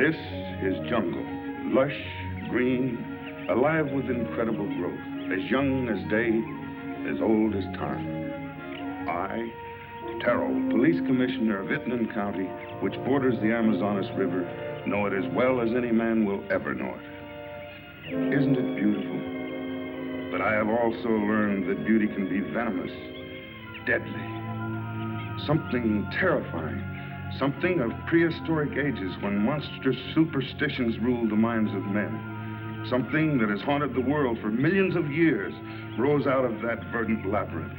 This is jungle, lush, green, alive with incredible growth, as young as day, as old as time. I, Terrell, Police Commissioner of Itnan County, which borders the Amazonas River, know it as well as any man will ever know it. Isn't it beautiful? But I have also learned that beauty can be venomous, deadly, something terrifying, something of prehistoric ages when monstrous superstitions ruled the minds of men. Something that has haunted the world for millions of years rose out of that verdant labyrinth.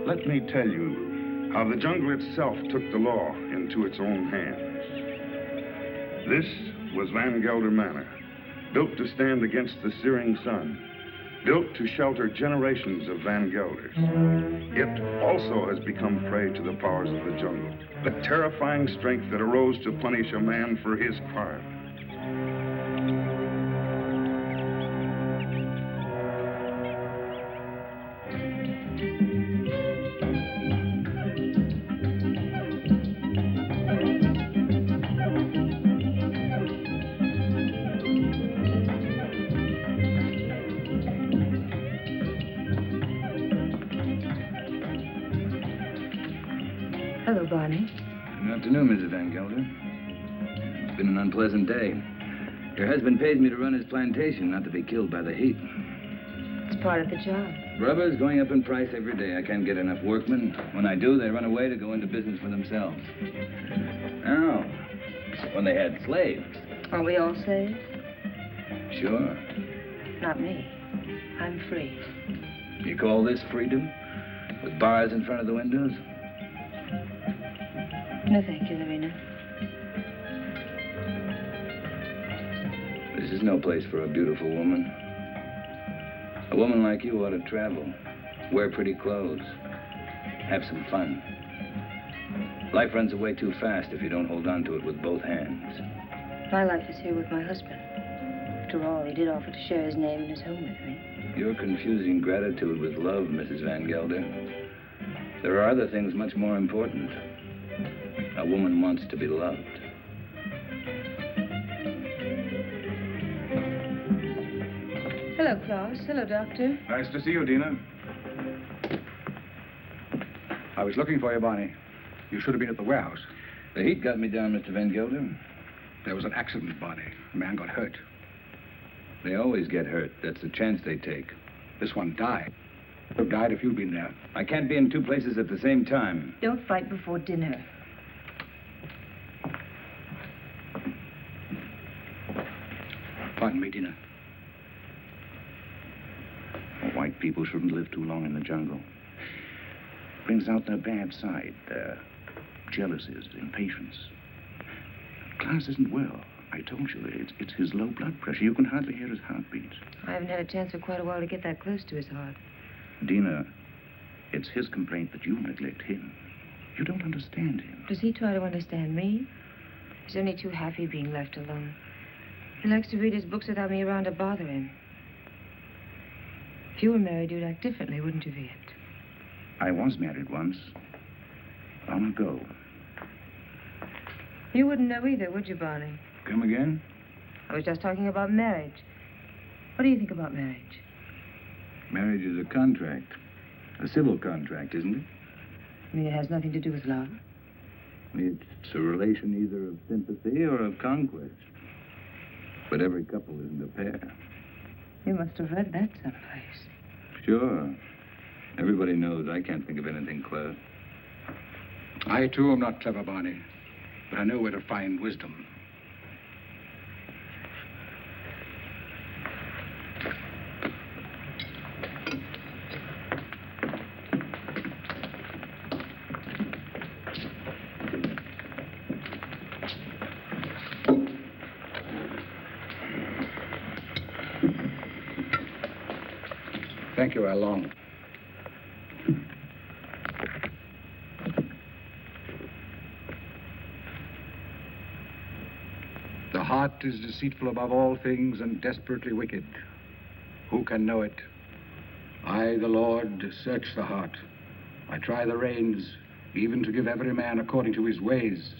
Let me tell you how the jungle itself took the law into its own hands. This was Van Gelder Manor, built to stand against the searing sun, built to shelter generations of Van Gelders. It also has become prey to the powers of the jungle, the terrifying strength that arose to punish a man for his crime. Hello, Barney. Good afternoon, Mrs. Van Gelder. It's been an unpleasant day. Your husband pays me to run his plantation, not to be killed by the heat. It's part of the job. Rubber's going up in price every day. I can't get enough workmen. When I do, they run away to go into business for themselves. Now, when they had slaves. Aren't we all slaves? Sure. Not me. I'm free. You call this freedom? With bars in front of the windows? No, thank you, Lorena. This is no place for a beautiful woman. A woman like you ought to travel, wear pretty clothes, have some fun. Life runs away too fast if you don't hold on to it with both hands. My life is here with my husband. After all, he did offer to share his name and his home with me. You're confusing gratitude with love, Mrs. Van Gelder. There are other things much more important. A woman wants to be loved. Hello, Klaus. Hello, Doctor. Nice to see you, Dina. I was looking for you, Barney. You should have been at the warehouse. The heat got me down, Mr. Van Gelder. There was an accident, Barney. A man got hurt. They always get hurt. That's the chance they take. This one died. Would have died if you'd been there. I can't be in two places at the same time. Don't fight before dinner. Pardon me, Dina. White people shouldn't live too long in the jungle. Brings out their bad side, their jealousies, impatience. Klaus isn't well. I told you, it's his low blood pressure. You can hardly hear his heartbeat. I haven't had a chance for quite a while to get that close to his heart. Dina, it's his complaint that you neglect him. You don't understand him. Does he try to understand me? He's only too happy being left alone. He likes to read his books without me around to bother him. If you were married, you'd act differently, wouldn't you, Viet? I was married once. Long ago. You wouldn't know either, would you, Barney? Come again? I was just talking about marriage. What do you think about marriage? Marriage is a contract. A civil contract, isn't it? You mean it has nothing to do with love? It's a relation either of sympathy or of conquest. But every couple isn't a pair. You must have read that someplace. Sure. Everybody knows I can't think of anything clever. I, too, am not clever, Barney. But I know where to find wisdom. Thank you, Along. The heart is deceitful above all things and desperately wicked. Who can know it? I, the Lord, search the heart. I try the reins, even to give every man according to his ways.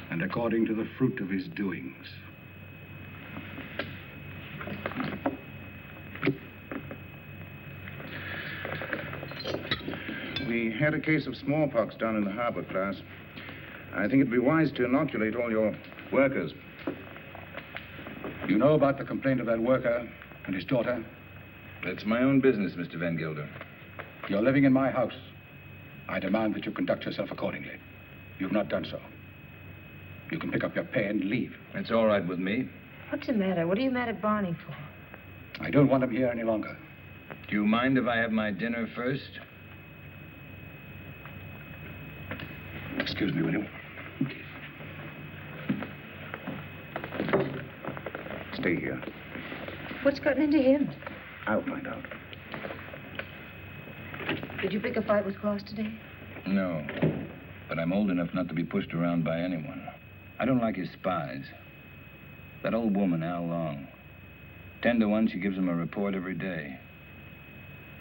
and according to the fruit of his doings. We had a case of smallpox down in the harbor, class. I think it'd be wise to inoculate all your workers. You know about the complaint of that worker and his daughter? That's my own business, Mr. Van Gelder. You're living in my house. I demand that you conduct yourself accordingly. You've not done so. You can pick up your pay and leave. It's all right with me. What's the matter? What are you mad at Barney for? I don't want him here any longer. Do you mind if I have my dinner first? Excuse me, will you? Stay here. What's gotten into him? I'll find out. Did you pick a fight with Claus today? No. But I'm old enough not to be pushed around by anyone. I don't like his spies. That old woman, Al Long. 10 to 1, she gives him a report every day.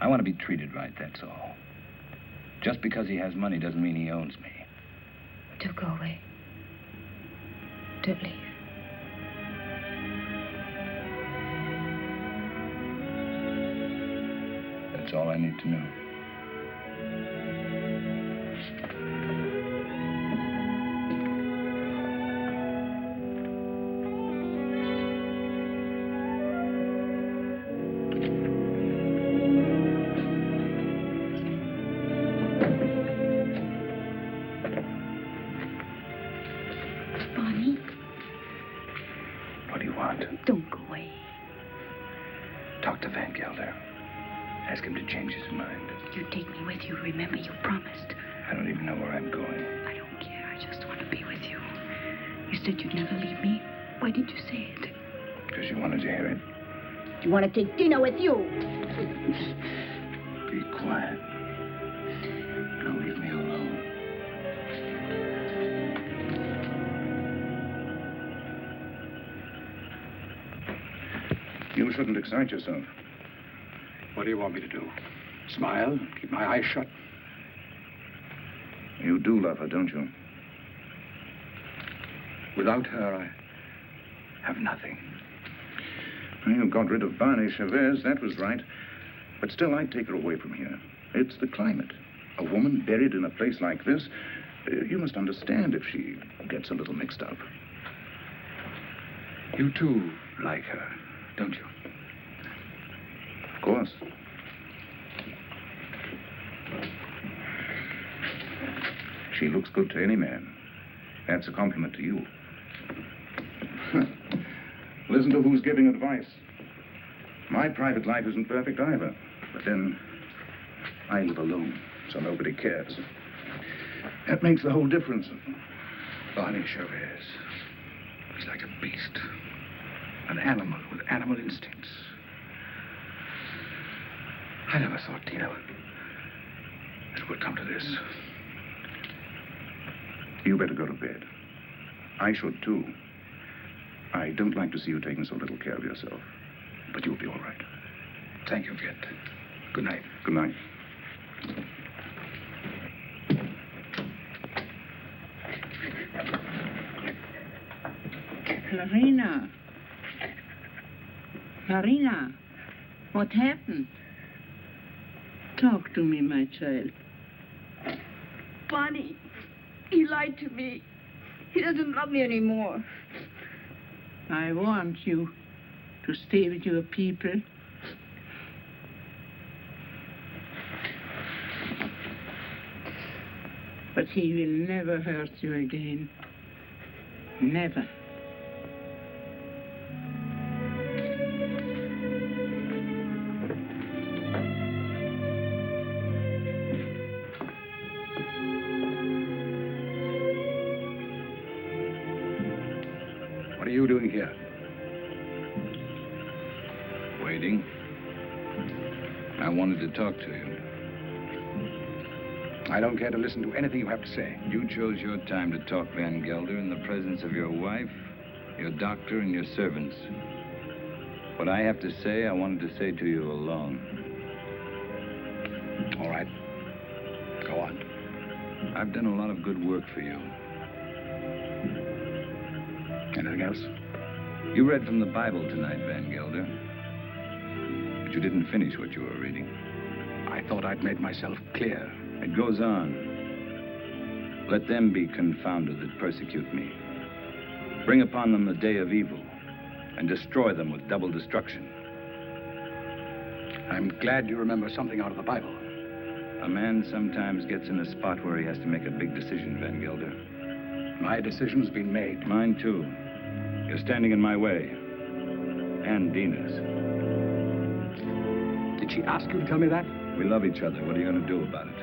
I want to be treated right, that's all. Just because he has money doesn't mean he owns me. Don't go away. Don't leave. That's all I need to know. Barney, What do you want? don't go away. Talk to Van Gelder. Ask him to change his mind. You take me with you. Remember, you promised. I don't even know where I'm going. I don't care. I just want to be with you. You said you'd never leave me. Why did you say it? Because you wanted to hear it. You want to take dinner with you? Be quiet. Now leave me alone. You shouldn't excite yourself. What do you want me to do? Smile? Keep my eyes shut? You do love her, don't you? Without her, I have nothing. You got rid of Barney Chavez, that was right. But still, I'd take her away from here. It's the climate. A woman buried in a place like this, you must understand if she gets a little mixed up. You too like her, don't you? Of course. She looks good to any man. That's a compliment to you. Listen to who's giving advice. My private life isn't perfect either. But then, I live alone, so nobody cares. That makes the whole difference. Barney Chavez. He's like a beast. An animal with animal instincts. I never thought, Tina, it would come to this. You better go to bed. I should, too. I don't like to see you taking so little care of yourself. But you'll be all right. Thank you, Viet. Good night. Good night. Marina. Marina, what happened? Talk to me, my child. Barney, he lied to me. He doesn't love me anymore. I want you to stay with your people. But he will never hurt you again. Never. What are you doing here? Waiting. I wanted to talk to you. I don't care to listen to anything you have to say. You chose your time to talk, Van Gelder, in the presence of your wife, your doctor, and your servants. What I have to say, I wanted to say to you alone. All right. Go on. I've done a lot of good work for you. Anything else? You read from the Bible tonight, Van Gelder. But you didn't finish what you were reading. I thought I'd made myself clear. It goes on. Let them be confounded that persecute me. Bring upon them the day of evil, and destroy them with double destruction. I'm glad you remember something out of the Bible. A man sometimes gets in a spot where he has to make a big decision, Van Gelder. My decision's been made. Mine, too. You're standing in my way. And Dina's. Did she ask you to tell me that? We love each other. What are you going to do about it?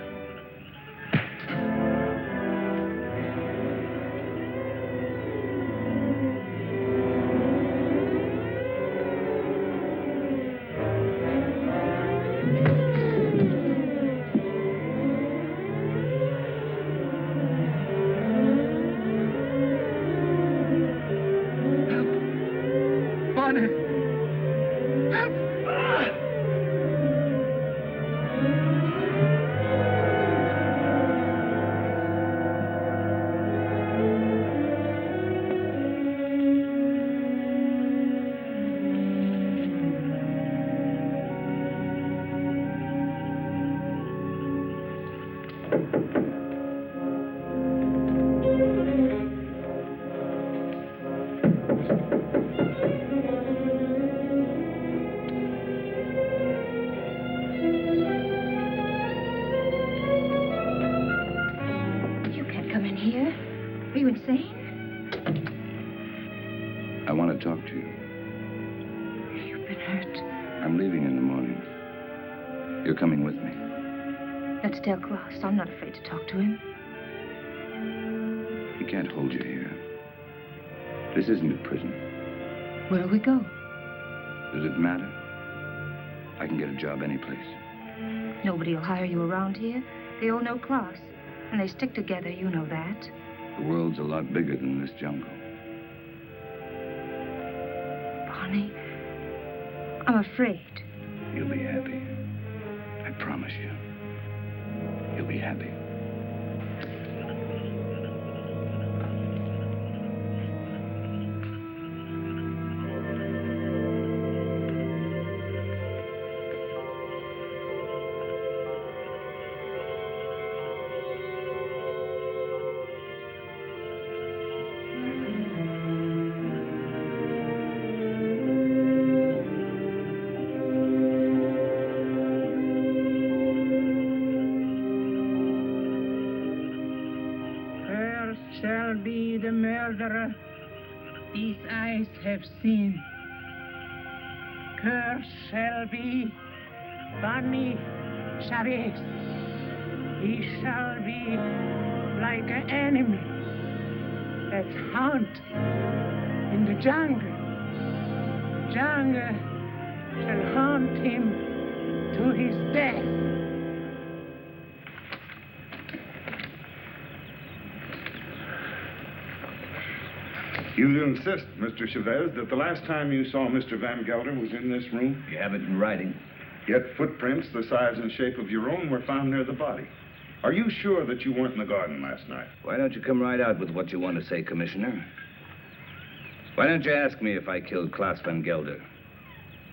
Talk to you. You've been hurt. I'm leaving in the morning. You're coming with me. Let's tell Klaus. I'm not afraid to talk to him. He can't hold you here. This isn't a prison. Where'll we go? Does it matter? I can get a job any place. Nobody will hire you around here. They all know Klaus. And they stick together, you know that. The world's a lot bigger than this jungle. Bonnie, I'm afraid. You'll be happy. I promise you. You'll be happy. Shall be the murderer these eyes have seen. Cursed shall be Bonnie Chavez. He shall be like an enemy that haunt in the jungle. Jungle shall haunt him to his death. You insist, Mr. Chavez, that the last time you saw Mr. Van Gelder was in this room? You have it in writing. Yet footprints the size and shape of your own were found near the body. Are you sure that you weren't in the garden last night? Why don't you come right out with what you want to say, Commissioner? Why don't you ask me if I killed Klaus Van Gelder?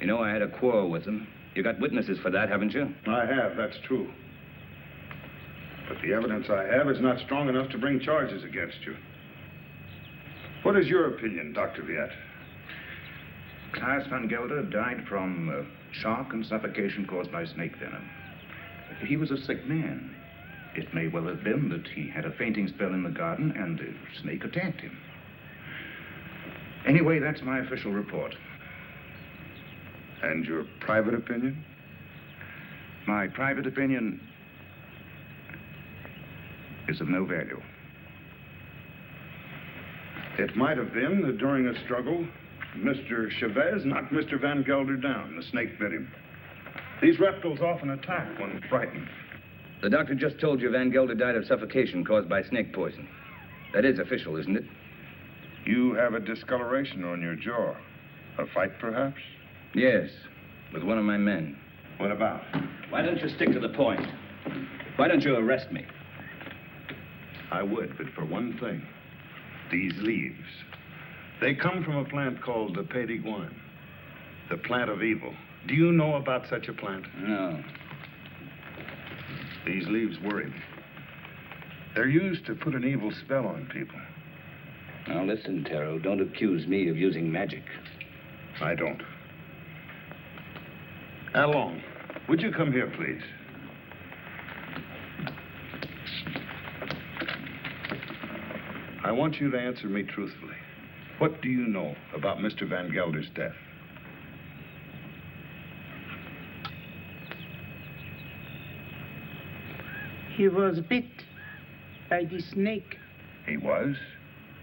You know I had a quarrel with him. You got witnesses for that, haven't you? I have, that's true. But the evidence I have is not strong enough to bring charges against you. What is your opinion, Dr. Viet? Klaus Van Gelder died from shock and suffocation caused by snake venom. He was a sick man. It may well have been that he had a fainting spell in the garden and a snake attacked him. Anyway, that's my official report. And your private opinion? My private opinion is of no value. It might have been that during a struggle, Mr. Chavez knocked Mr. Van Gelder down. The snake bit him. These reptiles often attack when frightened. The doctor just told you Van Gelder died of suffocation caused by snake poison. That is official, isn't it? You have a discoloration on your jaw. A fight, perhaps? Yes, with one of my men. What about? Why don't you stick to the point? Why don't you arrest me? I would, but for one thing. These leaves. They come from a plant called the Pays de Guine, the plant of evil. Do you know about such a plant? No. These leaves worry me. They're used to put an evil spell on people. Now listen, Taro, don't accuse me of using magic. I don't. Along, would you come here, please? I want you to answer me truthfully. What do you know about Mr. Van Gelder's death? He was bit by the snake. He was?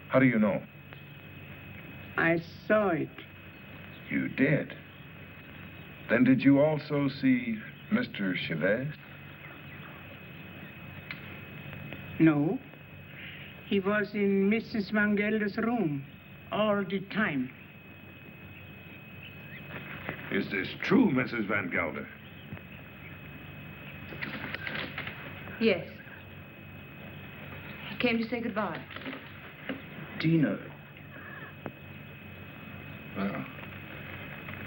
How do you know? I saw it. You did? Then did you also see Mr. Chavez? No. He was in Mrs. Van Gelder's room all the time. Is this true, Mrs. Van Gelder? Yes. He came to say goodbye. Tina. Well,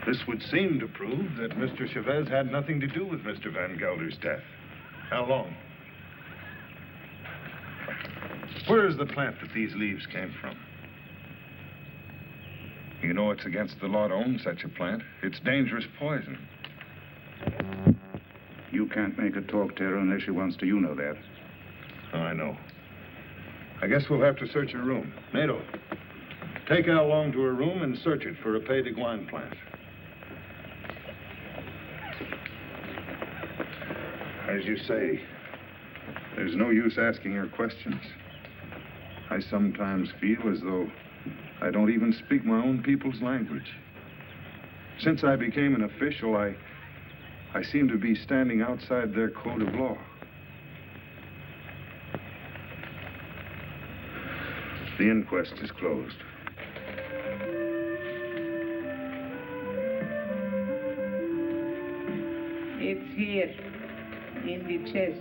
this would seem to prove that Mr. Chavez had nothing to do with Mr. Van Gelder's death. How long? Where is the plant that these leaves came from? You know it's against the law to own such a plant. It's dangerous poison. You can't make her talk, Tara, unless she wants to. You know that. Oh, I know. I guess we'll have to search her room. Nato, take Al Long to her room and search it for a Pays de Guine plant. As you say, there's no use asking her questions. I sometimes feel as though I don't even speak my own people's language. Since I became an official, I seem to be standing outside their code of law. The inquest is closed. It's here, in the chest.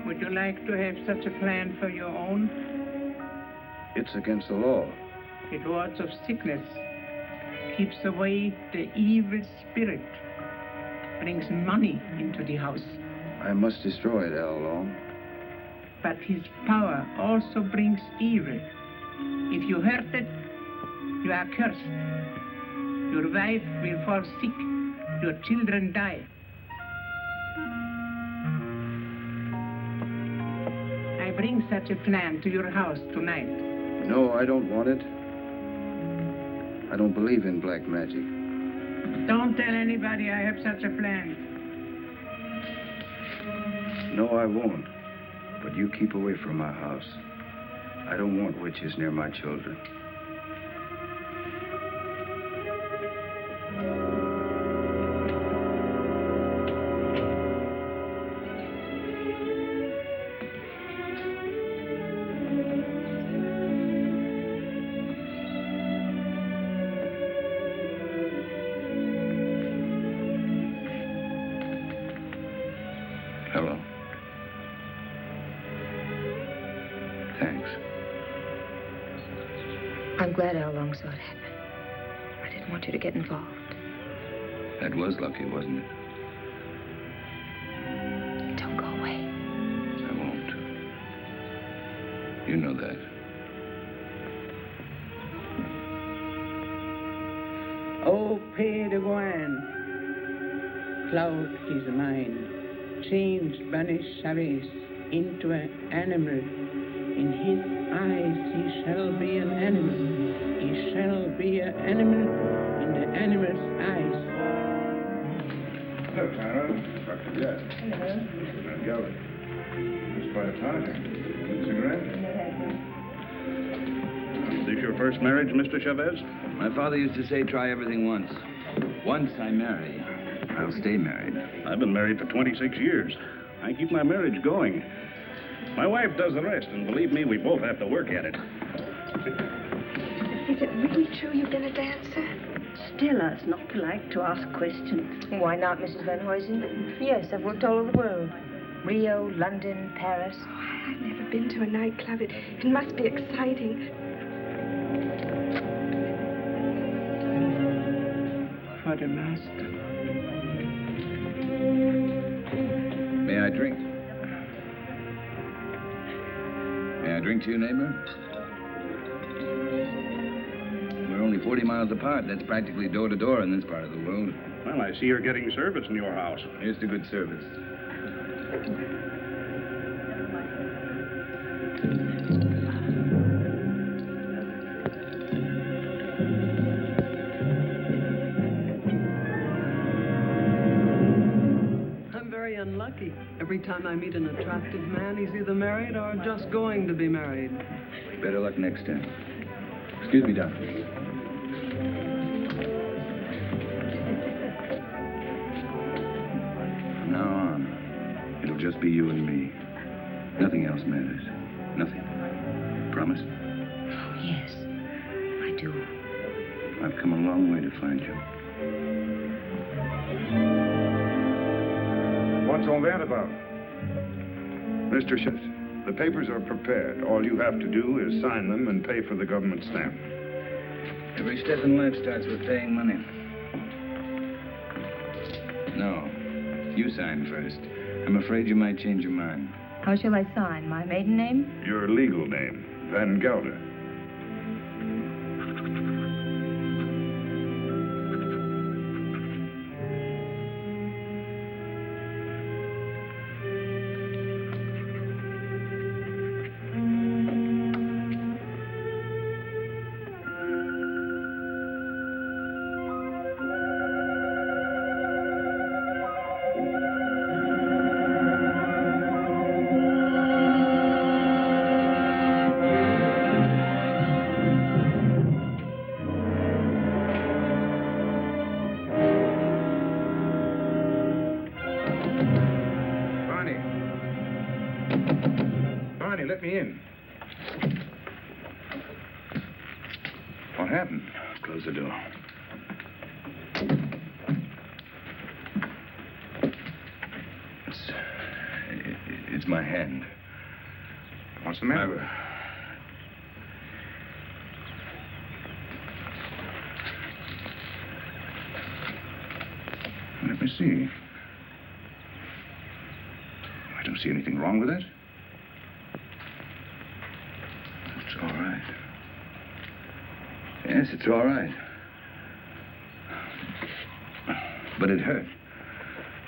Would you like to have such a plan for your own? It's against the law. It wards off sickness, keeps away the evil spirit, brings money into the house. I must destroy it, Al Long. But his power also brings evil. If you hurt it, you are cursed. Your wife will fall sick. Your children die. I bring such a plan to your house tonight. No, I don't want it. I don't believe in black magic. Don't tell anybody I have such a plan. No, I won't. But you keep away from my house. I don't want witches near my children. Hello. Thanks. I'm glad Al Long saw it happen. I didn't want you to get involved. That was lucky, wasn't it? Don't go away. I won't. You know that. Oh, Pays de Guine, cloud his mind, changed banish Chavez into an animal. In his eyes he shall be an animal. He shall be an animal in the animal's eyes. Hello, Tara. Dr. Jett. Hello. Mr. Van Gelder. It's quite a time. Cigarette? Is this your first marriage, Mr. Chavez? My father used to say, try everything once. Once I marry, I'll stay married. I've been married for 26 years. I keep my marriage going. My wife does the rest, and believe me, we both have to work at it. Is it really true you've been a dancer? Still, it's not polite to ask questions. Why not, Mrs. Van Huysen? Yes, I've worked all over the world. Rio, London, Paris. Oh, I've never been to a nightclub. It must be exciting. For the master. May I drink? May I drink to you, neighbor? We're only 40 miles apart. That's practically door to door in this part of the world. Well, I see you're getting service in your house. Here's to good service. I'm very unlucky. Every time I meet an attractive man, he's either married or just going to be married. Better luck next time. Excuse me, Doctor. From now on, it'll just be you and me. Nothing else matters. Nothing. Promise? Oh, yes, I do. I've come a long way to find you. What's all that about? Mr. Schiff, the papers are prepared. All you have to do is sign them and pay for the government stamp. Every step in life starts with paying money. No, you sign first. I'm afraid you might change your mind. How shall I sign? My maiden name? Your legal name, Van Gelder. Let me in. What happened? Close the door. It's my hand. What's the matter? Let me see. I don't see anything wrong with it. It's all right. Yes, it's all right. But it hurt.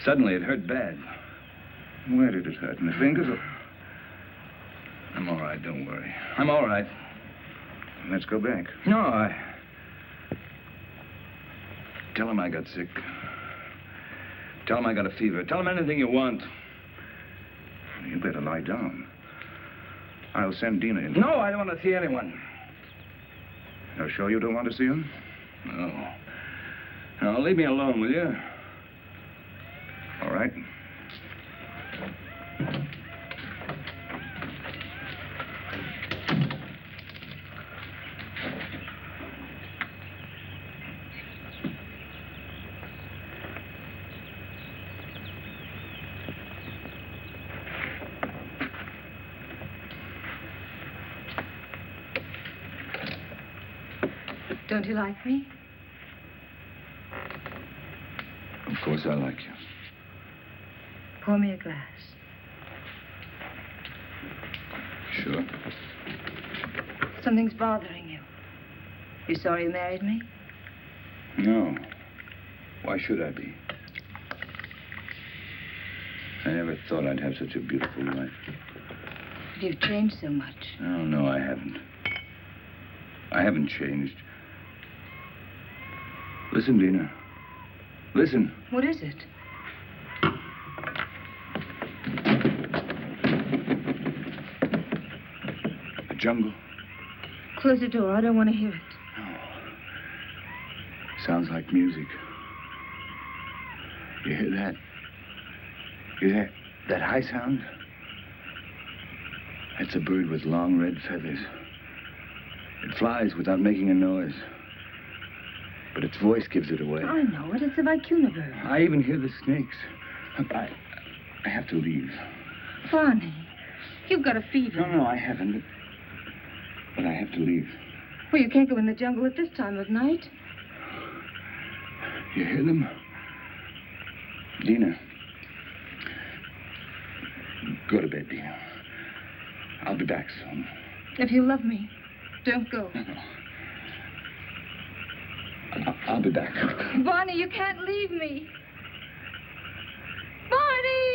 Suddenly, it hurt bad. Where did it hurt? In the fingers or... I'm all right, don't worry. I'm all right. Let's go back. No, Tell him I got sick. Tell him I got a fever. Tell him anything you want. You better lie down. I'll send Dina in. No, I don't want to see anyone. You're sure you don't want to see him? No. Now, leave me alone, will you? All right. Don't you like me? Of course I like you. Pour me a glass. Sure. Something's bothering you. You sorry you married me? No. Why should I be? I never thought I'd have such a beautiful life. But you've changed so much. Oh, no, I haven't. I haven't changed. Listen, Dina. Listen. What is it? The jungle. Close the door. I don't want to hear it. No. Sounds like music. You hear that? You hear that high sound? That's a bird with long red feathers. It flies without making a noise. But its voice gives it away. I know it. It's the vicuna bird. I even hear the snakes. I have to leave. Barney, you've got a fever. No, I haven't. But I have to leave. Well, you can't go in the jungle at this time of night. You hear them? Dina. Go to bed, Dina. I'll be back soon. If you love me, don't go. No. I'll be back. Barney, you can't leave me. Barney!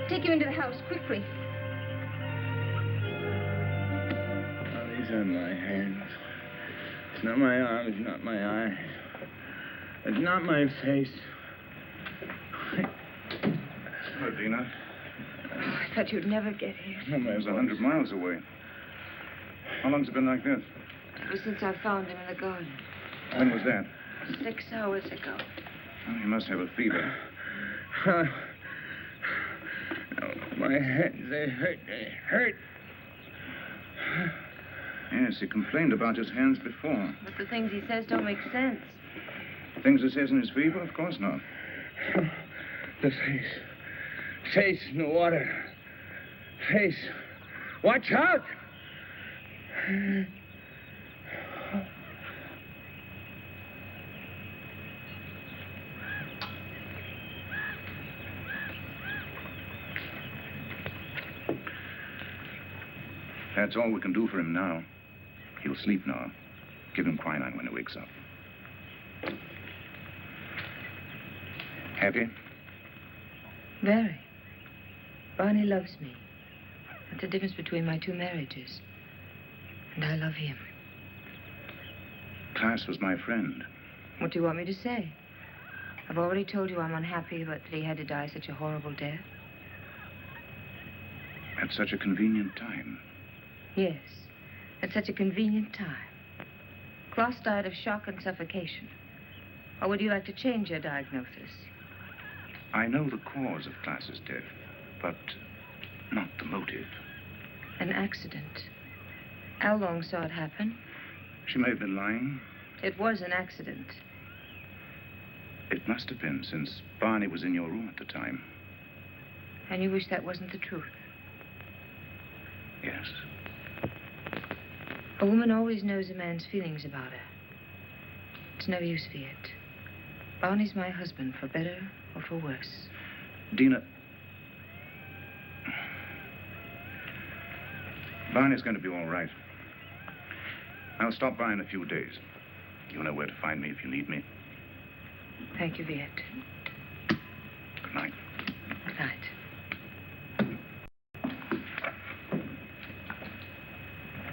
Take you into the house, quickly. Oh, these are my hands. It's not my arms, not my eyes. It's not my face. Hello, Dina. I thought you'd never get here. It was 100 miles away. How long's it been like this? Ever since I found him in the garden. When was that? 6 hours ago. Oh, he must have a fever. Oh, my hands, they hurt. Yes, he complained about his hands before. But the things he says don't make sense. Things he says in his fever? Of course not. The face. Face in the water. Face. Watch out! That's all we can do for him now. He'll sleep now. Give him quinine when he wakes up. Happy? Very. Barney loves me. That's the difference between my 2 marriages. And I love him. Klaas was my friend. What do you want me to say? I've already told you I'm unhappy about that he had to die such a horrible death. At such a convenient time. Yes, at such a convenient time. Klaas died of shock and suffocation. Or would you like to change your diagnosis? I know the cause of Klaas's death, but not the motive. An accident. How long saw it happen? She may have been lying. It was an accident. It must have been, since Barney was in your room at the time. And you wish that wasn't the truth? Yes. A woman always knows a man's feelings about her. It's no use, Viet. Barney's my husband, for better or for worse. Dina. Barney's going to be all right. I'll stop by in a few days. You know where to find me if you need me. Thank you, Viet. Good night. Good night.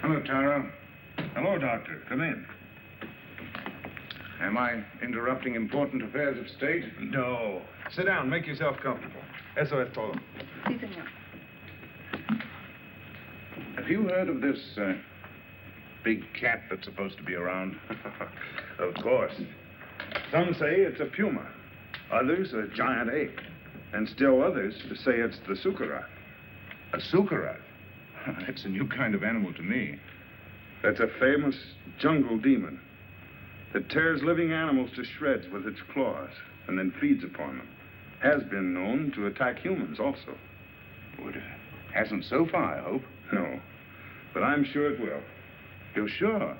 Hello, Tara. Hello, Doctor. Come in. Am I interrupting important affairs of state? No. Sit down. Make yourself comfortable. Eso es todo. Sí, señor. Have you heard of this big cat that's supposed to be around? Of course. Some say it's a puma. Others a giant ape. And still others say it's the sukarat. A sukarat? That's a new kind of animal to me. That's a famous jungle demon that tears living animals to shreds with its claws and then feeds upon them. Has been known to attack humans also. Well, it hasn't so far, I hope. No, but I'm sure it will. You're sure?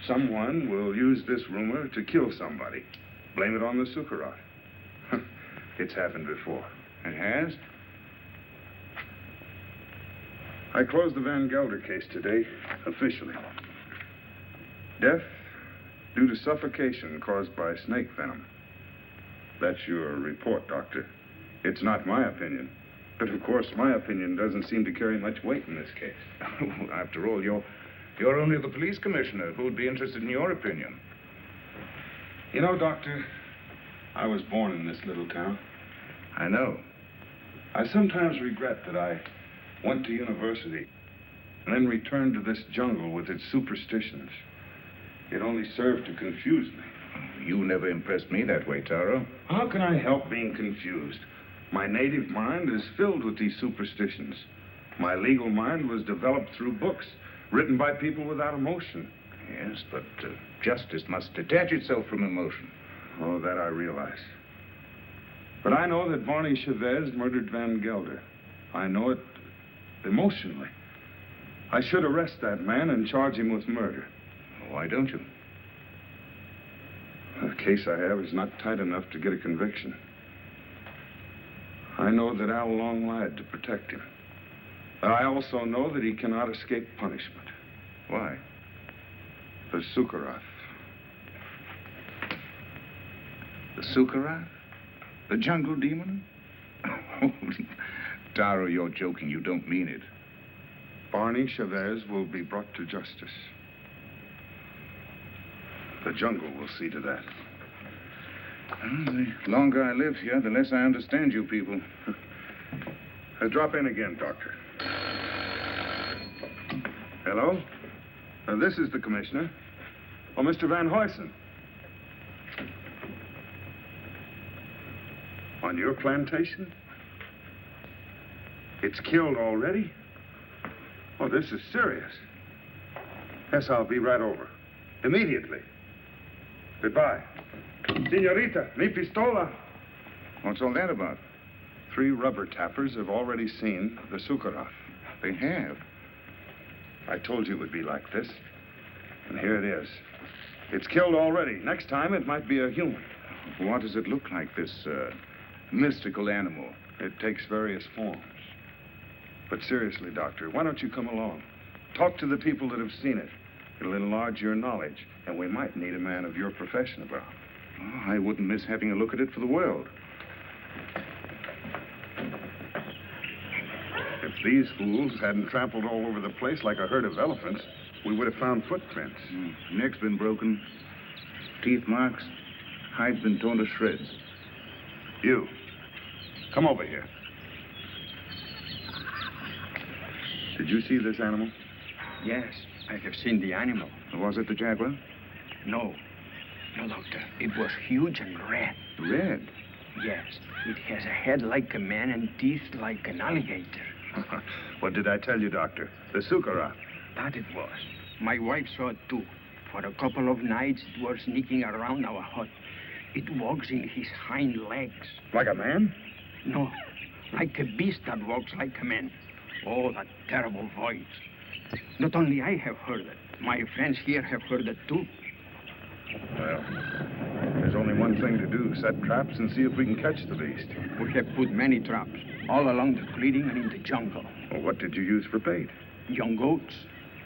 Someone will use this rumor to kill somebody. Blame it on the sukarat. It's happened before. It has? I closed the Van Gelder case today, officially. Death due to suffocation caused by snake venom. That's your report, Doctor. It's not my opinion. But of course, my opinion doesn't seem to carry much weight in this case. After all, you're only the police commissioner. Who would be interested in your opinion? You know, Doctor, I was born in this little town. I know. I sometimes regret that I went to university and then returned to this jungle with its superstitions. It only served to confuse me. You never impressed me that way, Taro. How can I help being confused? My native mind is filled with these superstitions. My legal mind was developed through books written by people without emotion. Yes, but justice must detach itself from emotion. Oh, that I realize. But I know that Barney Chavez murdered Van Gelder. I know it emotionally. I should arrest that man and charge him with murder. Why don't you? The case I have is not tight enough to get a conviction. I know that Al Long lied to protect him. But I also know that he cannot escape punishment. Why? The Sukarat. The Sukarat? The jungle demon? Oh, Taro, you're joking. You don't mean it. Barney Chavez will be brought to justice. The jungle will see to that. Well, the longer I live here, the less I understand you people. Drop in again, Doctor. Hello? This is the commissioner. Oh, Mr. Van Huysen. On your plantation? It's killed already? Oh, this is serious. Yes, I'll be right over. Immediately. Goodbye. Senorita, mi pistola. What's all that about? 3 rubber tappers have already seen the Sukarat. They have? I told you it would be like this. And here it is. It's killed already. Next time, it might be a human. What does it look like, this mystical animal? It takes various forms. But seriously, Doctor, why don't you come along? Talk to the people that have seen it. It'll enlarge your knowledge, and we might need a man of your profession about. Oh, I wouldn't miss having a look at it for the world. If these fools hadn't trampled all over the place like a herd of elephants, we would have found footprints. Neck's been broken, teeth marks, hide's been torn to shreds. You, come over here. Did you see this animal? Yes, I have seen the animal. Was it the jaguar? No, No, Doctor. It was huge and red. Red? Yes. It has a head like a man and teeth like an alligator. What did I tell you, Doctor? The Sukara. That it was. My wife saw it too. For a couple of nights, it was sneaking around our hut. It walks in his hind legs. Like a man? No, like a beast that walks like a man. Oh, that terrible voice. Not only I have heard it, my friends here have heard it too. Well, there's only one thing to do. Set traps and see if we can catch the beast. We have put many traps, all along the clearing and in the jungle. Well, what did you use for bait? Young goats.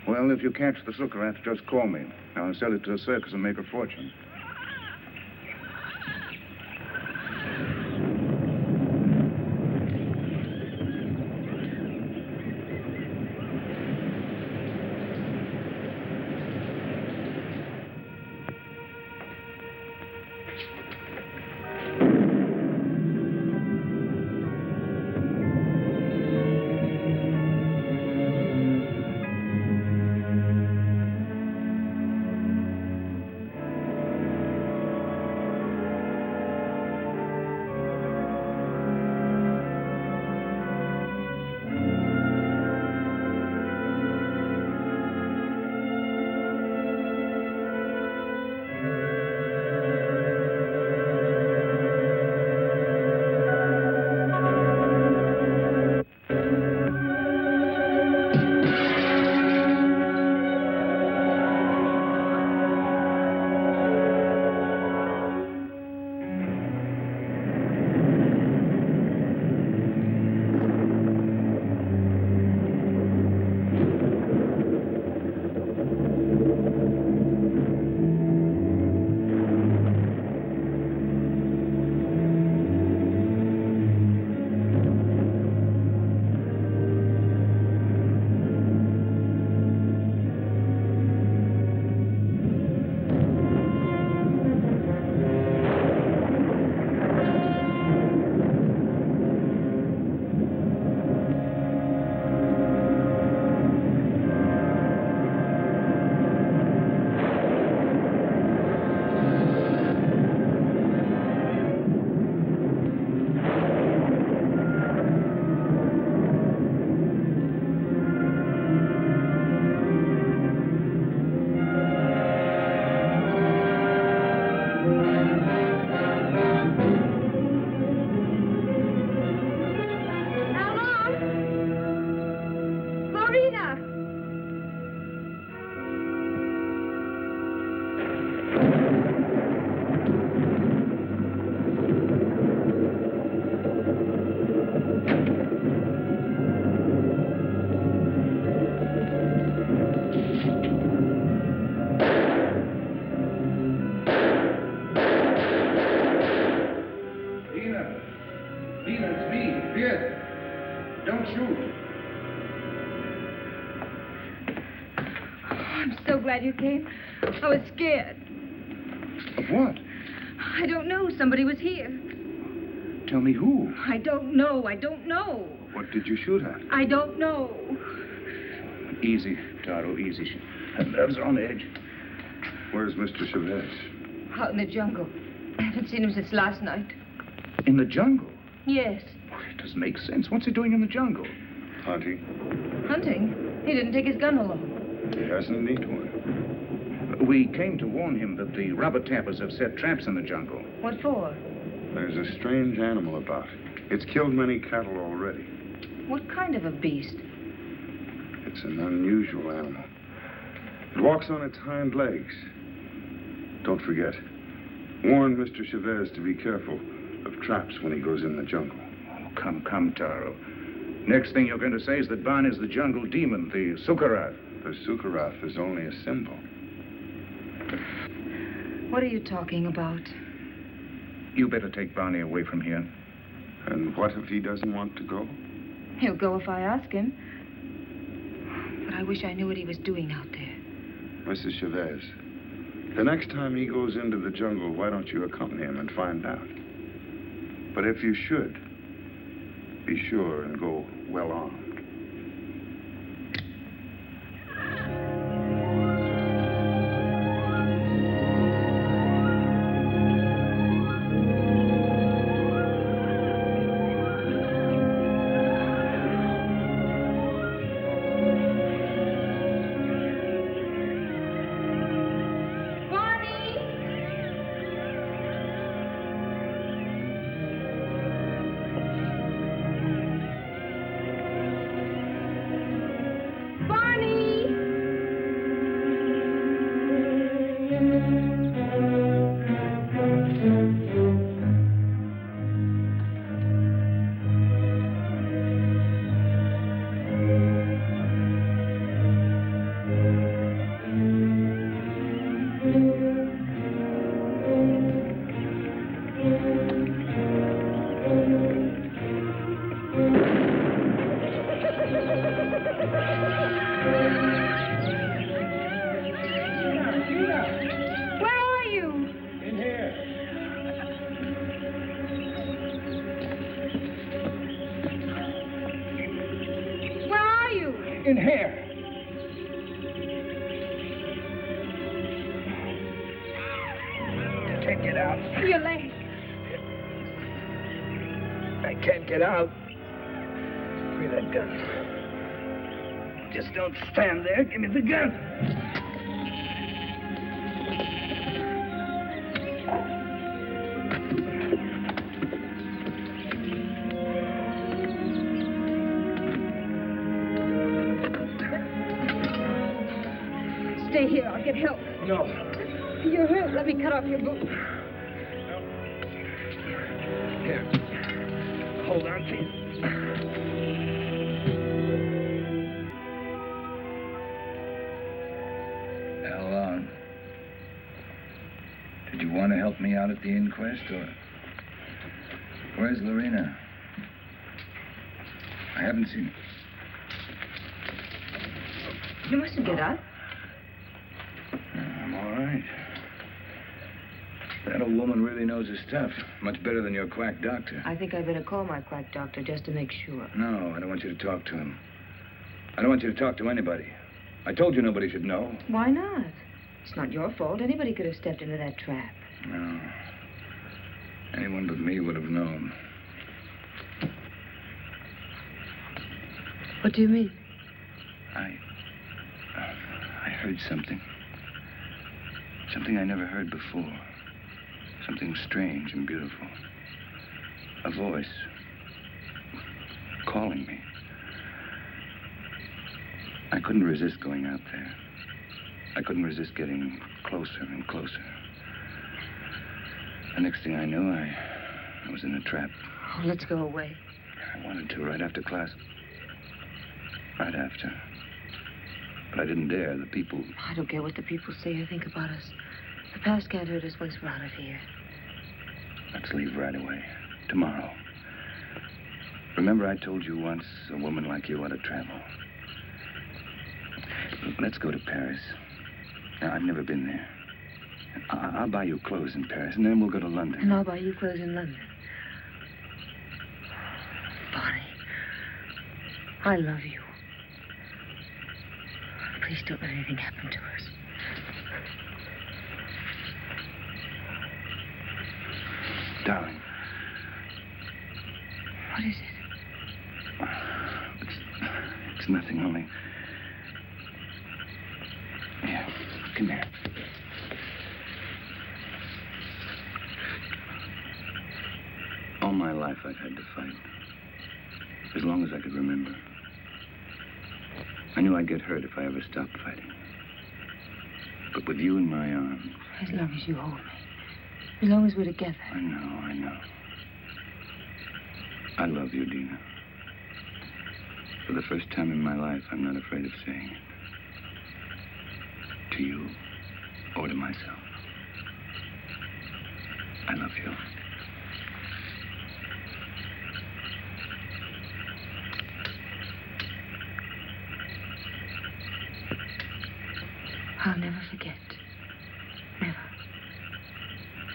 Well, if you catch the Sukarat, just call me. I'll sell it to a circus and make a fortune. Glad you came. I was scared. Of what? I don't know. Somebody was here. Tell me who? I don't know. I don't know. What did you shoot at? I don't know. Easy, Taro, easy. Her nerves are on edge. Where's Mr. Chavez? Out in the jungle. I haven't seen him since last night. In the jungle? Yes. Oh, it doesn't make sense. What's he doing in the jungle? Hunting. Hunting? He didn't take his gun along. He doesn't need one. We came to warn him that the rubber tappers have set traps in the jungle. What for? There's a strange animal about. It's killed many cattle already. What kind of a beast? It's an unusual animal. It walks on its hind legs. Don't forget. Warn Mr. Chavez to be careful of traps when he goes in the jungle. Oh, come, Taro. Next thing you're going to say is that Ban is the jungle demon, the Sukarath. The Sukarath is only a symbol. What are you talking about? You better take Barney away from here. And what if he doesn't want to go? He'll go if I ask him. But I wish I knew what he was doing out there. Mrs. Chavez, the next time he goes into the jungle, why don't you accompany him and find out? But if you should, be sure and go well armed. In here. I can't get out. Your leg. I can't get out. Give me that gun. Just don't stand there. Give me the gun. Stay here. I'll get help. No. You're hurt. Let me cut off your boot. Here. Hold on, please. Now, did you want to help me out at the inquest, or... Where's Lorena? I haven't seen her. You mustn't get up. I'm all right. That old woman really knows her stuff. Much better than your quack doctor. I think I better call my quack doctor just to make sure. No, I don't want you to talk to him. I don't want you to talk to anybody. I told you nobody should know. Why not? It's not your fault. Anybody could have stepped into that trap. No. Anyone but me would have known. What do you mean? I heard something. Something I never heard before. Something strange and beautiful. A voice calling me. I couldn't resist going out there. I couldn't resist getting closer and closer. The next thing I knew, I was in a trap. Oh, let's go away. I wanted to right after class. Right after. But I didn't dare. The people... I don't care what the people say or think about us. The past can't hurt us once we're out of here. Let's leave right away. Tomorrow. Remember I told you once a woman like you ought to travel. Let's go to Paris. Now, I've never been there. I'll buy you clothes in Paris, and then we'll go to London. And I'll buy you clothes in London. Bonnie, I love you. Please don't let anything happen to us. Darling. What is it? It's nothing, only... Here, come here. All my life I've had to fight. As long as I could remember. I knew I'd get hurt if I ever stopped fighting. But with you in my arms... As long as you hold me. As long as we're together. I know. I love you, Dina. For the first time in my life, I'm not afraid of saying it. To you, or to myself. I love you. I'll never forget. Never.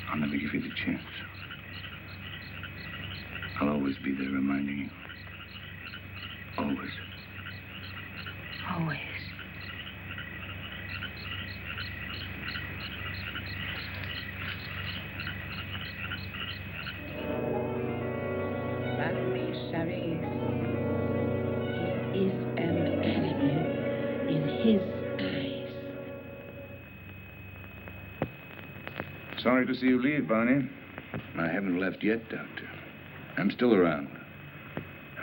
I'll never give you the chance. I'll always be there reminding you. Always. Always. Marries, he is an animal in his eyes. Sorry to see you leave, Barney. I haven't left yet, Doctor. I'm still around.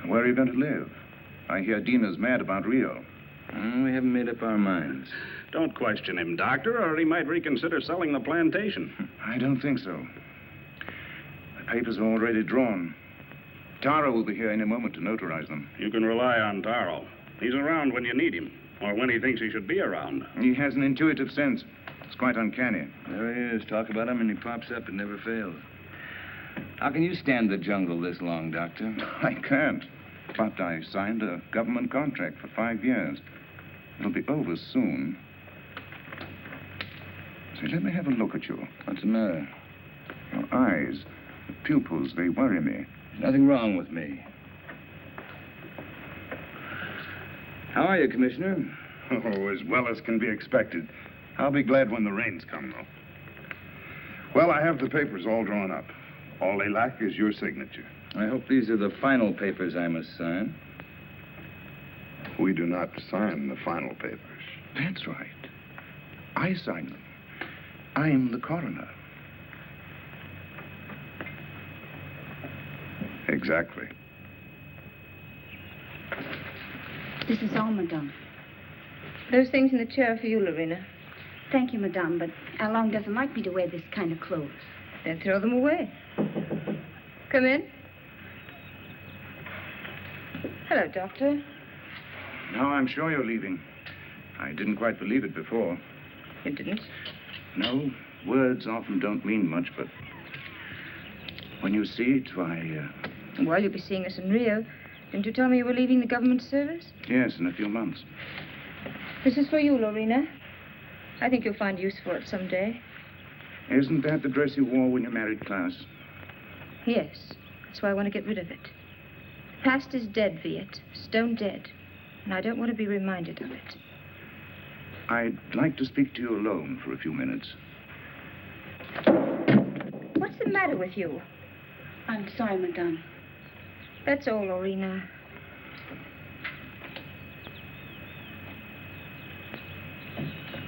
Where are you going to live? I hear Dina's mad about Rio. We haven't made up our minds. Don't question him, Doctor, or he might reconsider selling the plantation. I don't think so. The papers are already drawn. Taro will be here any moment to notarize them. You can rely on Taro. He's around when you need him, or when he thinks he should be around. He has an intuitive sense. It's quite uncanny. There he is. Talk about him and he pops up and never fails. How can you stand the jungle this long, Doctor? I can't. But I signed a government contract for 5 years. It'll be over soon. Say, let me have a look at you. What's the matter? Your eyes, the pupils, they worry me. There's nothing wrong with me. How are you, Commissioner? Oh, as well as can be expected. I'll be glad when the rains come, though. Well, I have the papers all drawn up. All they lack is your signature. I hope these are the final papers I must sign. We do not sign the final papers. That's right. I sign them. I'm the coroner. Exactly. This is all, madame. Those things in the chair are for you, Lorena. Thank you, madame, but Alain doesn't like me to wear this kind of clothes. Then throw them away. Come in. Hello, Doctor. Now I'm sure you're leaving. I didn't quite believe it before. You didn't? No, words often don't mean much, but when you see it, why, Well, you'll be seeing us in Rio. Didn't you tell me you were leaving the government service? Yes, in a few months. This is for you, Lorena. I think you'll find use for it someday. Isn't that the dress you wore when you married Klaus? Yes. That's why I want to get rid of it. The past is dead, Viet. Stone dead. And I don't want to be reminded of it. I'd like to speak to you alone for a few minutes. What's the matter with you? I'm sorry, madame. That's all, Lorena.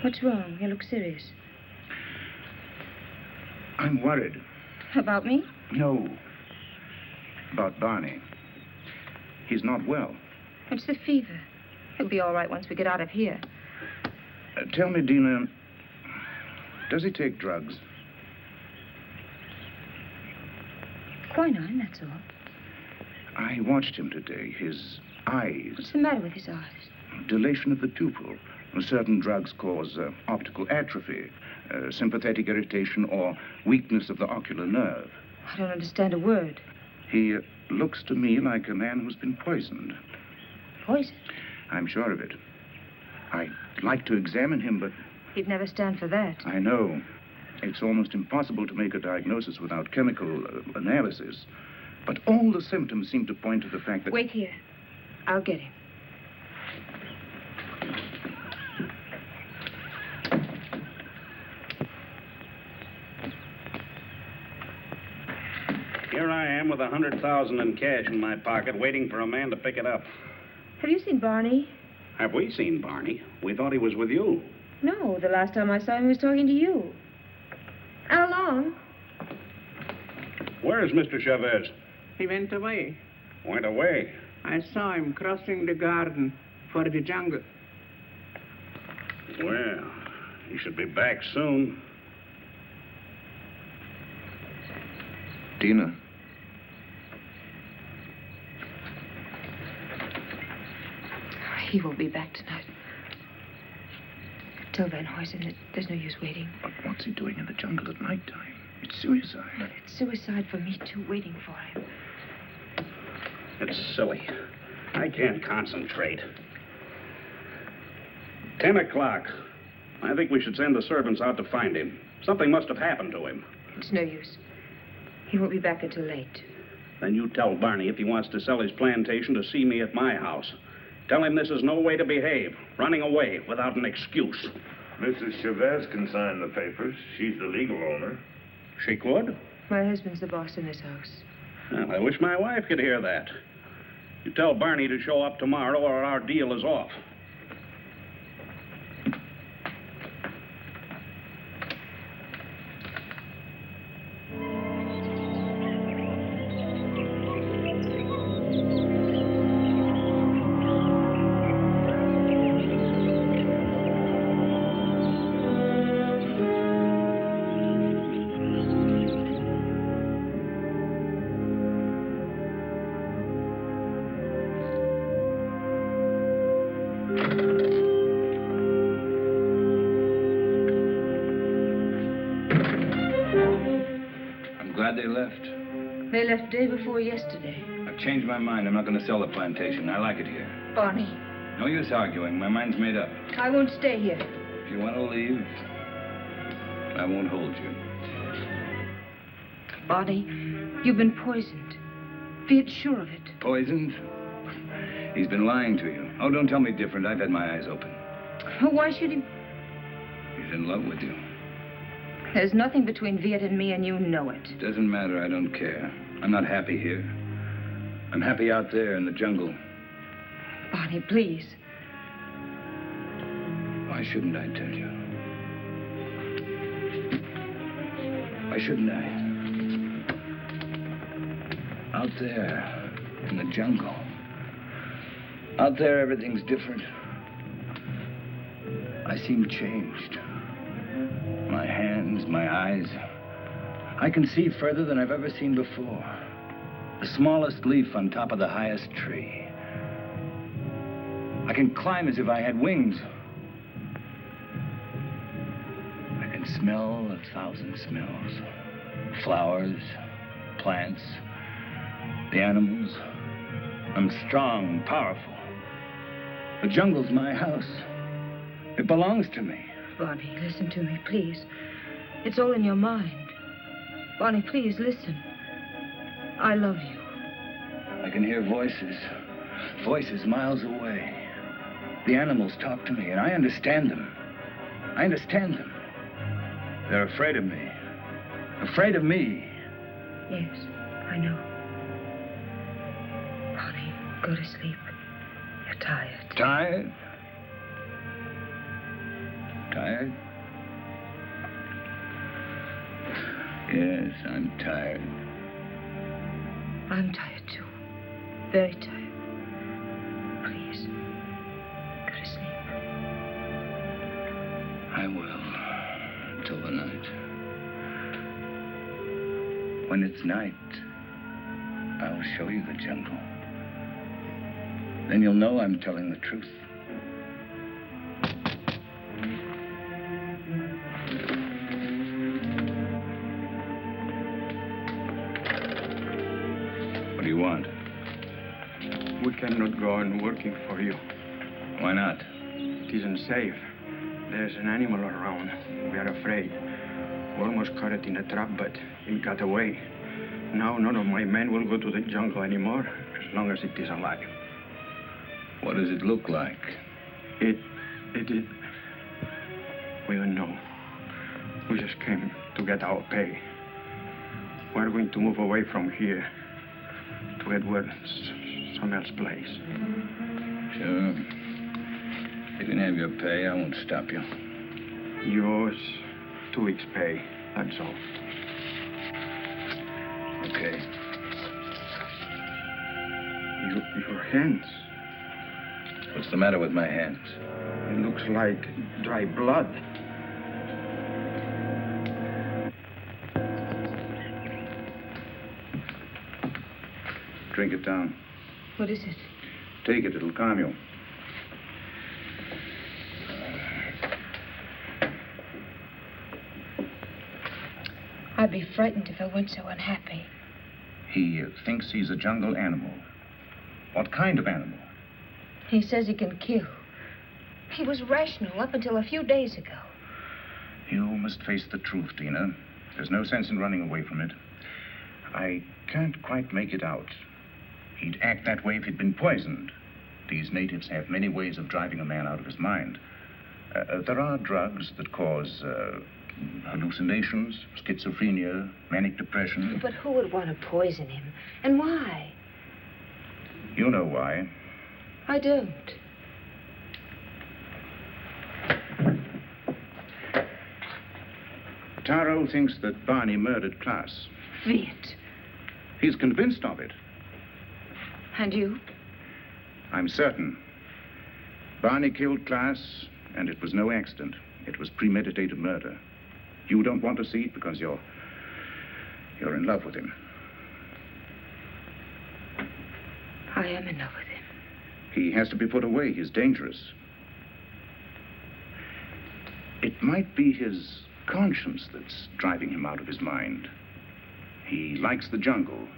What's wrong? You look serious. I'm worried. About me? No. About Barney. He's not well. It's the fever. He'll be all right once we get out of here. Tell me, Dina, does he take drugs? Quinine, that's all. I watched him today. His eyes. What's the matter with his eyes? Dilation of the pupil. Certain drugs cause optical atrophy, sympathetic irritation, or weakness of the ocular nerve. I don't understand a word. He looks to me like a man who's been poisoned. Poisoned? I'm sure of it. I'd like to examine him, but... He'd never stand for that. I know. It's almost impossible to make a diagnosis without chemical analysis. But all the symptoms seem to point to the fact that... Wait here. I'll get him. Here I am with $100,000 in cash in my pocket, waiting for a man to pick it up. Have you seen Barney? Have we seen Barney? We thought he was with you. No, the last time I saw him, he was talking to you. How long? Where is Mr. Chavez? He went away. Went away? I saw him crossing the garden for the jungle. Well, he should be back soon. Dina. He won't be back tonight. Tell Van Huysen that there's no use waiting. But what's he doing in the jungle at nighttime? It's suicide. But it's suicide for me, too, waiting for him. It's silly. I can't concentrate. 10 o'clock. I think we should send the servants out to find him. Something must have happened to him. It's no use. He won't be back until late. Then you tell Barney if he wants to sell his plantation to see me at my house. Tell him this is no way to behave, running away without an excuse. Mrs. Chavez can sign the papers. She's the legal owner. She could? My husband's the boss in this house. Well, I wish my wife could hear that. You tell Barney to show up tomorrow or our deal is off. They left. They left day before yesterday. I've changed my mind. I'm not going to sell the plantation. I like it here. Barney. No use arguing. My mind's made up. I won't stay here. If you want to leave, I won't hold you. Barney, you've been poisoned. Be sure of it. Poisoned? He's been lying to you. Oh, don't tell me different. I've had my eyes open. Why should he? He's in love with you. There's nothing between Viet and me, and you know it. Doesn't matter. I don't care. I'm not happy here. I'm happy out there in the jungle. Barney, please. Why shouldn't I tell you? Why shouldn't I? Out there in the jungle. Out there, everything's different. I seem changed. My hands, my eyes. I can see further than I've ever seen before. The smallest leaf on top of the highest tree. I can climb as if I had wings. I can smell 1,000 smells. Flowers, plants, the animals. I'm strong, powerful. The jungle's my house. It belongs to me. Barney, listen to me, please. It's all in your mind. Barney, please, listen. I love you. I can hear voices. Voices miles away. The animals talk to me, and I understand them. I understand them. They're afraid of me. Afraid of me. Yes, I know. Barney, go to sleep. You're tired. Tired? Tired? Yes, I'm tired. I'm tired, too. Very tired. Please, go to sleep. I will, till the night. When it's night, I'll show you the jungle. Then you'll know I'm telling the truth. What do you want? We cannot go on working for you. Why not? It isn't safe. There's an animal around. We are afraid. We almost caught it in a trap, but it got away. Now none of my men will go to the jungle anymore, as long as it is alive. What does it look like? It. We don't know. We just came to get our pay. We're going to move away from here to Edward, some else place. Sure. You can have your pay. I won't stop you. Yours, 2 weeks' pay. That's all. Okay. Your hands. What's the matter with my hands? It looks like dry blood. Drink it down. What is it? Take it. It'll calm you. I'd be frightened if I weren't so unhappy. He thinks he's a jungle animal. What kind of animal? He says he can kill. He was rational up until a few days ago. You must face the truth, Dina. There's no sense in running away from it. I can't quite make it out. He'd act that way if he'd been poisoned. These natives have many ways of driving a man out of his mind. There are drugs that cause hallucinations, schizophrenia, manic depression. But who would want to poison him? And why? You know why. I don't. Taro thinks that Barney murdered Klaas. Viet. He's convinced of it. And you? I'm certain. Barney killed Klaas, and it was no accident. It was premeditated murder. You don't want to see it because you're in love with him. I am in love with him. He has to be put away. He's dangerous. It might be his conscience that's driving him out of his mind. He likes the jungle.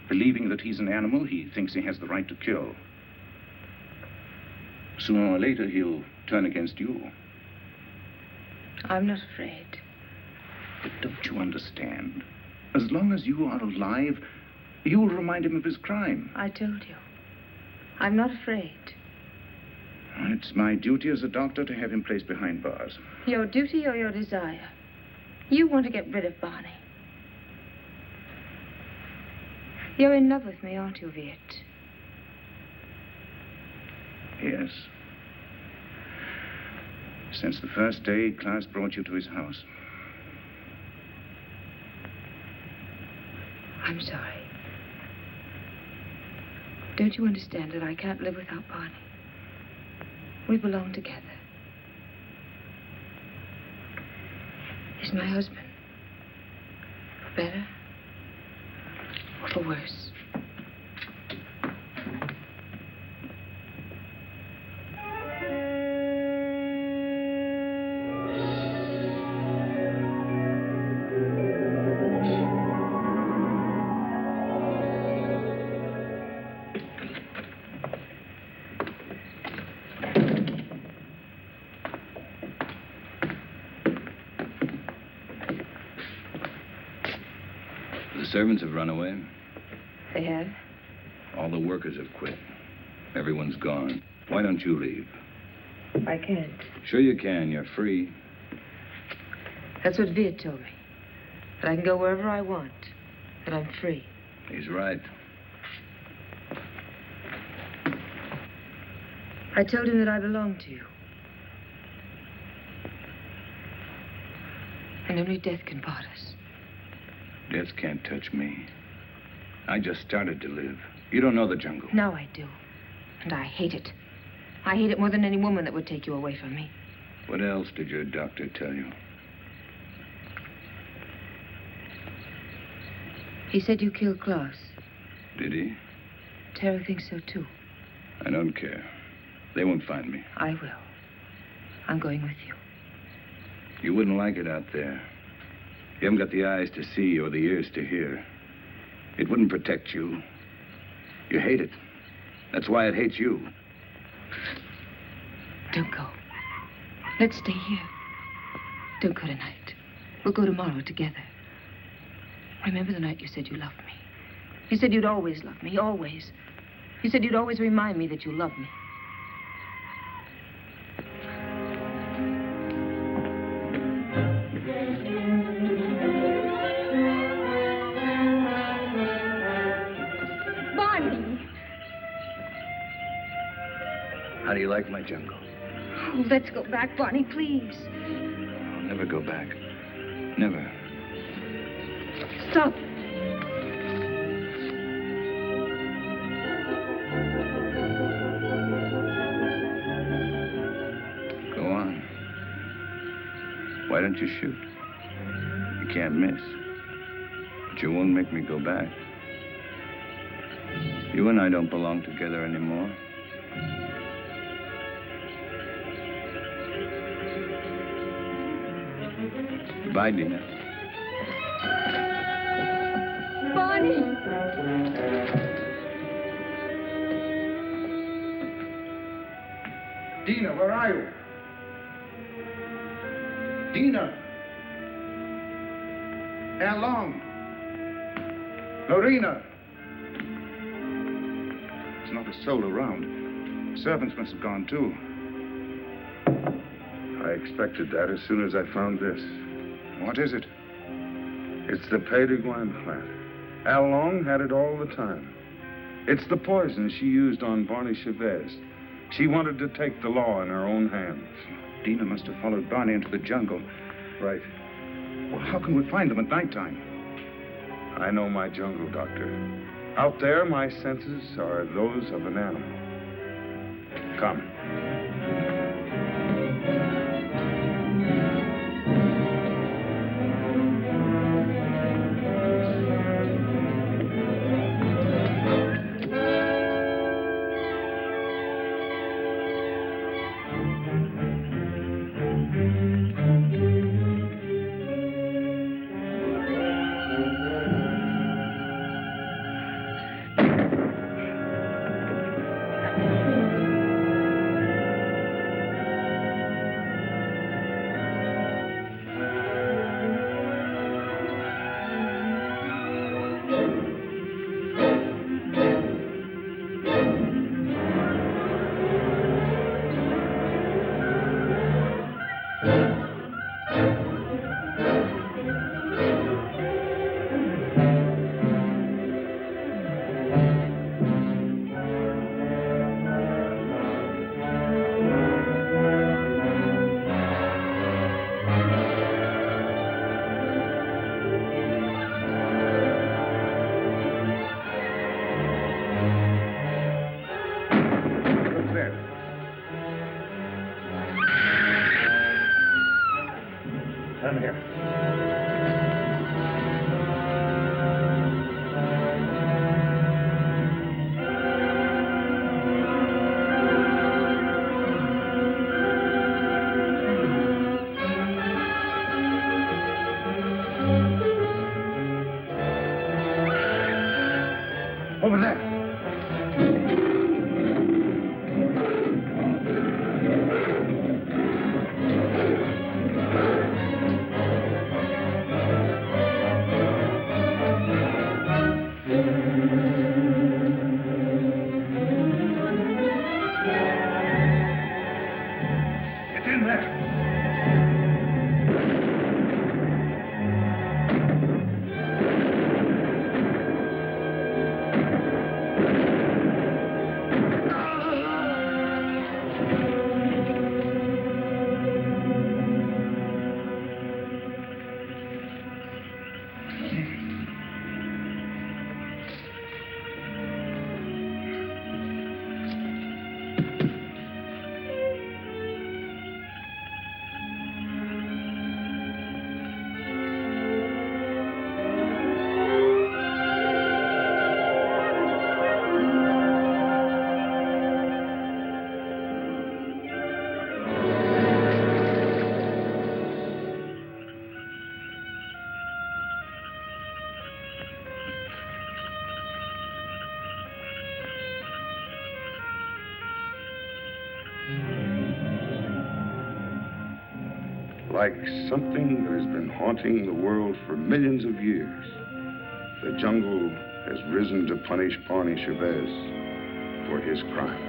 Believing that he's an animal, he thinks he has the right to kill. Sooner or later, he'll turn against you. I'm not afraid. But don't you understand? As long as you are alive, you'll remind him of his crime. I told you. I'm not afraid. It's my duty as a doctor to have him placed behind bars. Your duty or your desire? You want to get rid of Barney. You're in love with me, aren't you, Viet? Yes. Since the first day Klaus brought you to his house. I'm sorry. Don't you understand that I can't live without Barney? We belong together. He's my husband. For better or for worse. The servants have run away. They have? All the workers have quit. Everyone's gone. Why don't you leave? I can't. Sure you can. You're free. That's what Viet told me. That I can go wherever I want. That I'm free. He's right. I told him that I belonged to you. And only death can part us. Death can't touch me. I just started to live. You don't know the jungle. Now I do. And I hate it. I hate it more than any woman that would take you away from me. What else did your doctor tell you? He said you killed Klaus. Did he? Tara thinks so, too. I don't care. They won't find me. I will. I'm going with you. You wouldn't like it out there. You haven't got the eyes to see or the ears to hear. It wouldn't protect you. You hate it. That's why it hates you. Don't go. Let's stay here. Don't go tonight. We'll go tomorrow together. Remember the night you said you loved me? You said you'd always love me, always. You said you'd always remind me that you loved me. How do you like my jungle? Oh, let's go back, Barney, please. I'll never go back. Never. Stop. Go on. Why don't you shoot? You can't miss. But you won't make me go back. You and I don't belong together anymore. Goodbye, Dina. Barney! Dina, where are you? Dina! How long? Lorena! There's not a soul around. Servants must have gone, too. I expected that as soon as I found this. What is it? It's the Pays de Guin plant. Al Long had it all the time. It's the poison she used on Barney Chavez. She wanted to take the law in her own hands. Dina must have followed Barney into the jungle. Right. Well, how can we find them at nighttime? I know my jungle, Doctor. Out there, my senses are those of an animal. Come. Come here. Over there. Get in there. Like something that has been haunting the world for millions of years, the jungle has risen to punish Barney Chavez for his crime.